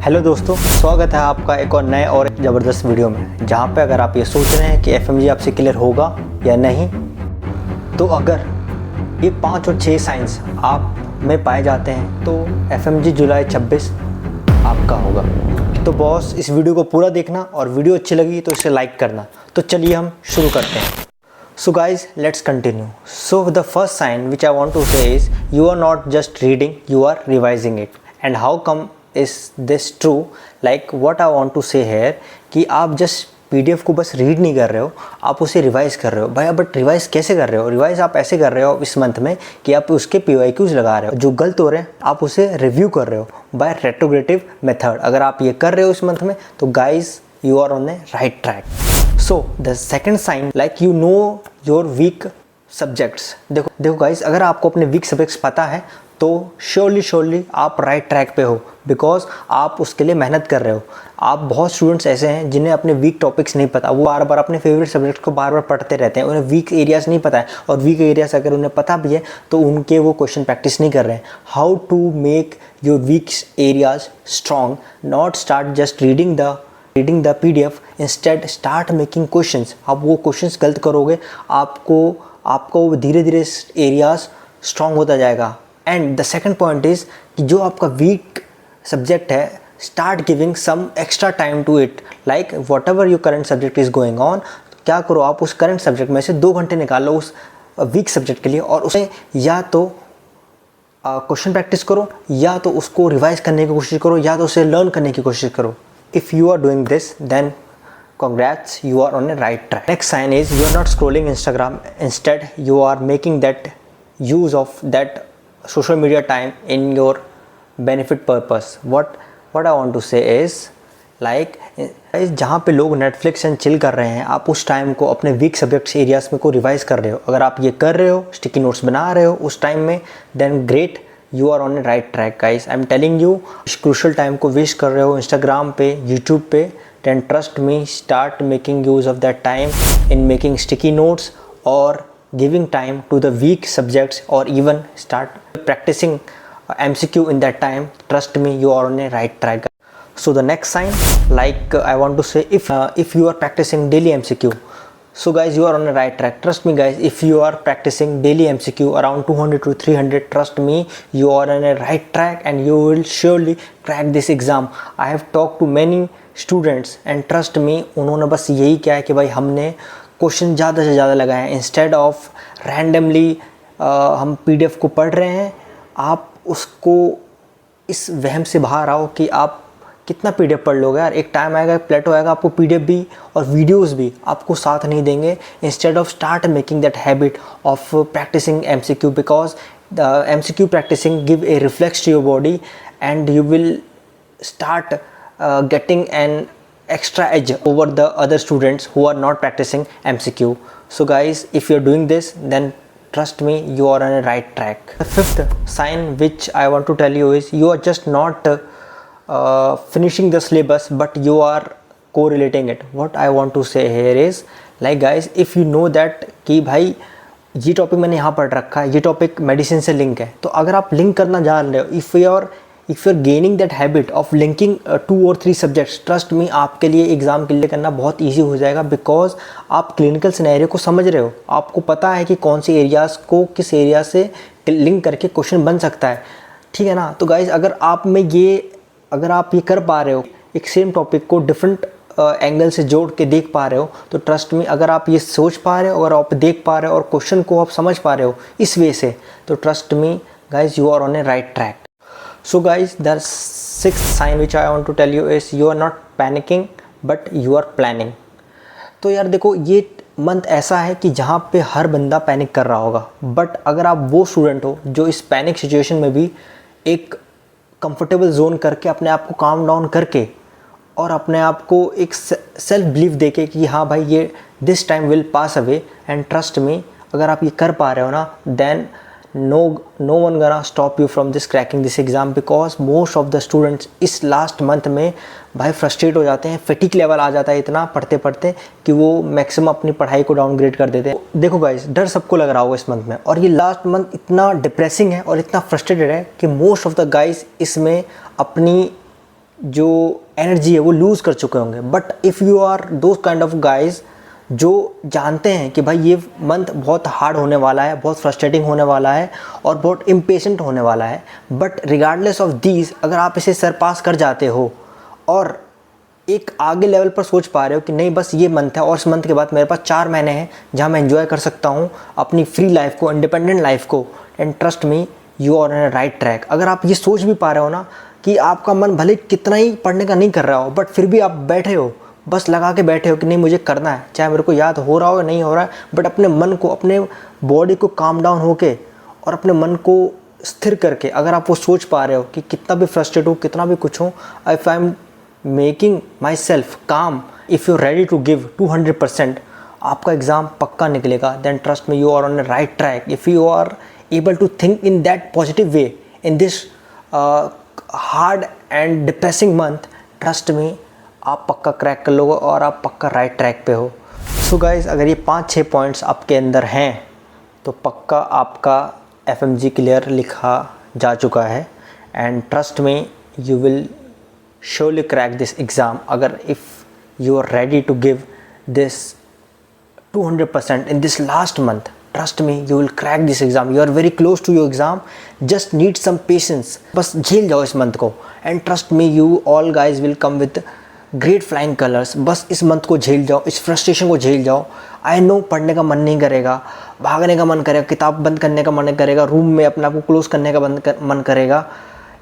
Hello दोस्तों, स्वागत है आपका एक और नए और ज़बरदस्त वीडियो में, जहां पे अगर आप ये सोच रहे हैं कि एफएमजी आपसे क्लियर होगा या नहीं, तो अगर ये 5 और 6 साइंस आप में पाए जाते हैं तो एफएमजी जुलाई 26 आपका होगा। तो बॉस, इस वीडियो को पूरा देखना और वीडियो अच्छी लगी तो इसे लाइक करना। तो चलिए हम शुरू करते हैं। So guys, let's continue. So the first sign which I want to say is you are not just reading, you are revising it. And how come is this true? Like what I want to say here कि आप just PDF को बस read नहीं कर रहे हो, आप उसे रिवाइज कर रहे हो। भाई बट रिवाइज कैसे कर रहे हो? रिवाइज आप ऐसे कर रहे हो इस मंथ में कि आप उसके PYQs लगा रहे हो, जो गलत हो रहे हैं आप उसे रिव्यू कर रहे हो बाय रेट्रोग्रेटिव मेथड। अगर आप ये कर रहे हो इस मंथ में तो guys you are on a right track. So the second sign, like you know your weak subjects. देखो गाइस, अगर आपको अपने वीक सब्जेक्ट्स पता है तो श्योरली आप राइट ट्रैक पे हो, बिकॉज आप उसके लिए मेहनत कर रहे हो। आप बहुत स्टूडेंट्स ऐसे हैं जिन्हें अपने वीक टॉपिक्स नहीं पता, वो बार बार अपने फेवरेट सब्जेक्ट को बार बार पढ़ते रहते हैं, उन्हें वीक एरियाज नहीं पता है, और वीक एरियाज अगर उन्हें पता भी है तो उनके वो क्वेश्चन प्रैक्टिस नहीं कर रहे हैं। How to make your weak areas strong? Not start just reading the PDF, instead start making questions. आप वो क्वेश्चंस गलत करोगे, आपको धीरे धीरे एरियाज स्ट्रॉन्ग होता जाएगा। And the second point is कि जो आपका वीक सब्जेक्ट है, start giving some extra time to it. Like whatever your current subject is going on, क्या करो आप उस करंट सब्जेक्ट में से 2 घंटे निकालो उस वीक सब्जेक्ट के लिए, और उसे या तो क्वेश्चन प्रैक्टिस करो, या तो उसको रिवाइज करने की कोशिश करो, या तो उसे लर्न करने की कोशिश करो। If you are doing this, then congrats, you are on a right track. Next sign is you are not scrolling Instagram. Instead, you are making that use of that social media time in your benefit purpose. What I want to say is like जहाँ पे लोग Netflix and chill कर रहे हैं, आप उस time को अपने वीक सब्जेक्ट्स एरियाज में को रिवाइज कर रहे हो। अगर आप ये कर रहे हो, स्टिकी नोट्स बना रहे हो उस टाइम में, then great, you are on a right track guys. I am telling you, crucial time को वेस्ट कर रहे हो इंस्टाग्राम पे, यूट्यूब पे, then trust me, start making use of that time in making sticky notes और giving time to the weak subjects, और even start practicing MCQ in that time. Trust me, you are on a right track. So the next sign, like I want to say, if you are practicing daily MCQ, so guys, you are on a right track. Trust me guys, if you are practicing daily MCQ around 200 to 300, trust me, you are on a right track and you will surely crack this exam. I have talked to many students and trust me, उन्होंने बस यही किया है कि भाई हमने question ज़्यादा से ज़्यादा लगाए हैं, इंस्टेड ऑफ रैंडमली हम PDF को पढ़ रहे हैं। आप उसको इस वहम से बाहर आओ कि आप कितना PDF पढ़ लोगे यार। एक टाइम आएगा, प्लेटो आएगा, आपको PDF भी और वीडियोस भी आपको साथ नहीं देंगे। Instead of start making that habit of practising MCQ, because the MCQ practising give a reflex to your body and you will start getting an extra edge over the other students who are not practicing MCQ. So guys, if you're doing this, then trust me, you are on a right track. The fifth sign which I want to tell you is you are just not finishing the syllabus, but you are correlating it. What I want to say here is like guys, if you know that कि भाई ये topic मैंने यहाँ पढ़ रखा है, ये topic medicine से लिंक है, तो अगर आप लिंक करना जान रहे हो, if you're gaining that habit of linking 2 or 3 subjects, trust me, आपके लिए एग्ज़ाम क्लियर करना बहुत ईजी हो जाएगा, बिकॉज आप क्लिनिकल सिनेरियो को समझ रहे हो। आपको पता है कि कौन से एरियाज़ को किस एरिया से लिंक करके क्वेश्चन बन सकता है, ठीक है ना। तो गाइज, अगर आप ये कर पा रहे हो, एक सेम टॉपिक को डिफरेंट एंगल से जोड़ के देख पा रहे हो, तो ट्रस्ट मी, अगर आप ये सोच पा रहे हो, अगर आप देख पा रहे हो और क्वेश्चन को आप समझ पा रहे हो इस वे से, तो trust me guys, you are on a right track. So guys, the 6th sign which I want to tell you is you are not panicking but you are planning. तो यार देखो, ये मंथ ऐसा है कि जहाँ पे हर बंदा पैनिक कर रहा होगा, बट अगर आप वो स्टूडेंट हो जो इस पैनिक सिचुएशन में भी एक कंफर्टेबल जोन करके अपने आप को काम डाउन करके और अपने आप को एक सेल्फ बिलीफ देके कि हाँ भाई, ये this time will pass away, and trust मी, अगर आप ये कर पा रहे हो ना, then no one gonna stop you from this cracking this exam, because most of the students इस लास्ट मंथ में भाई फ्रस्ट्रेट हो जाते हैं, फैटिक लेवल आ जाता है इतना पढ़ते पढ़ते कि वो मैक्सिमम अपनी पढ़ाई को डाउनग्रेड कर देते हैं। देखो गाइस, डर सबको लग रहा होगा इस मंथ में, और ये लास्ट मंथ इतना डिप्रेसिंग है और इतना फ्रस्ट्रेटेड है कि मोस्ट ऑफ द गाइस इसमें अपनी जो एनर्जी है वो लूज़ कर चुके होंगे। But if you are those kind of guys जो जानते हैं कि भाई ये मंथ बहुत हार्ड होने वाला है, बहुत फ्रस्ट्रेटिंग होने वाला है और बहुत इम्पेशेंट होने वाला है, बट रिगार्डलेस ऑफ दीज अगर आप इसे सरपास कर जाते हो और एक आगे लेवल पर सोच पा रहे हो कि नहीं बस ये मंथ है और इस मंथ के बाद मेरे पास 4 महीने हैं जहाँ मैं एंजॉय कर सकता हूँ अपनी फ्री लाइफ को, इंडिपेंडेंट लाइफ को, and trust me you are on right track. अगर आप ये सोच भी पा रहे हो ना कि आपका मन भले कितना ही पढ़ने का नहीं कर रहा हो, बट फिर भी आप बैठे हो, बस लगा के बैठे हो कि नहीं मुझे करना है, चाहे मेरे को याद हो रहा हो या नहीं हो रहा है, बट अपने मन को, अपने बॉडी को काम डाउन होके और अपने मन को स्थिर करके अगर आप वो सोच पा रहे हो कि कितना भी फ्रस्ट्रेट हो, कितना भी कुछ हो, if I am making myself काम, if you ready to give 200%, आपका एग्ज़ाम पक्का निकलेगा। Then trust me you are on the right track. If you are able to think in that positive way in this hard and depressing month, trust me आप पक्का crack कर लोगे और आप पक्का राइट ट्रैक पे हो। सो गाइज़, अगर ये 5-6 पॉइंट्स आपके अंदर हैं तो पक्का आपका FMG क्लियर लिखा जा चुका है। And trust me you will surely crack this exam agar if you are ready to give this 200% in this last month. Trust me, you will crack this exam. You are very close to your exam. Just need some patience. बस झेल जाओ इस month को and trust me, you all guys will come with great flying colors. बस इस month को झेल जाओ, इस फ्रस्ट्रेशन को झेल जाओ। I know पढ़ने का मन नहीं करेगा, भागने का मन करेगा, किताब बंद करने का मन करेगा, रूम में अपने आप को क्लोज करने का मन करेगा।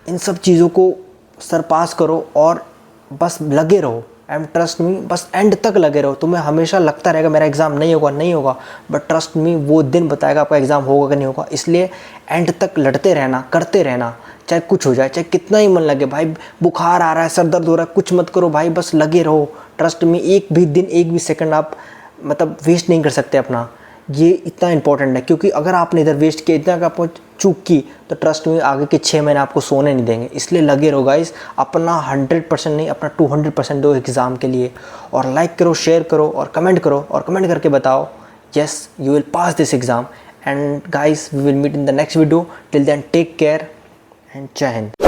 इन सब चीज़ों को सरपास करो और बस लगे रहो। एंड ट्रस्ट मी, बस एंड तक लगे रहो। तुम्हें हमेशा लगता रहेगा मेरा एग्ज़ाम नहीं होगा, बट ट्रस्ट मी वो दिन बताएगा आपका एग्ज़ाम होगा कि नहीं होगा। इसलिए एंड तक लड़ते रहना, करते रहना, चाहे कुछ हो जाए, चाहे कितना ही मन लगे। भाई बुखार आ रहा है, सर दर्द हो रहा है, कुछ मत करो भाई, बस लगे रहो। ट्रस्ट मी, एक भी दिन, एक भी सेकंड आप मतलब वेस्ट नहीं कर सकते अपना। ये इतना इंपॉर्टेंट है क्योंकि अगर आपने इधर वेस्ट किया, इतना आपको चूक की, तो ट्रस्ट में आगे के 6 महीने आपको सोने नहीं देंगे। इसलिए लगे रहो गाइस, अपना 100% नहीं, अपना 200% दो एग्ज़ाम के लिए। और लाइक करो, शेयर करो और कमेंट करो, और कमेंट करके बताओ yes you will pass this exam. And guys we will meet in the next video. Till then take care and जय हिंद।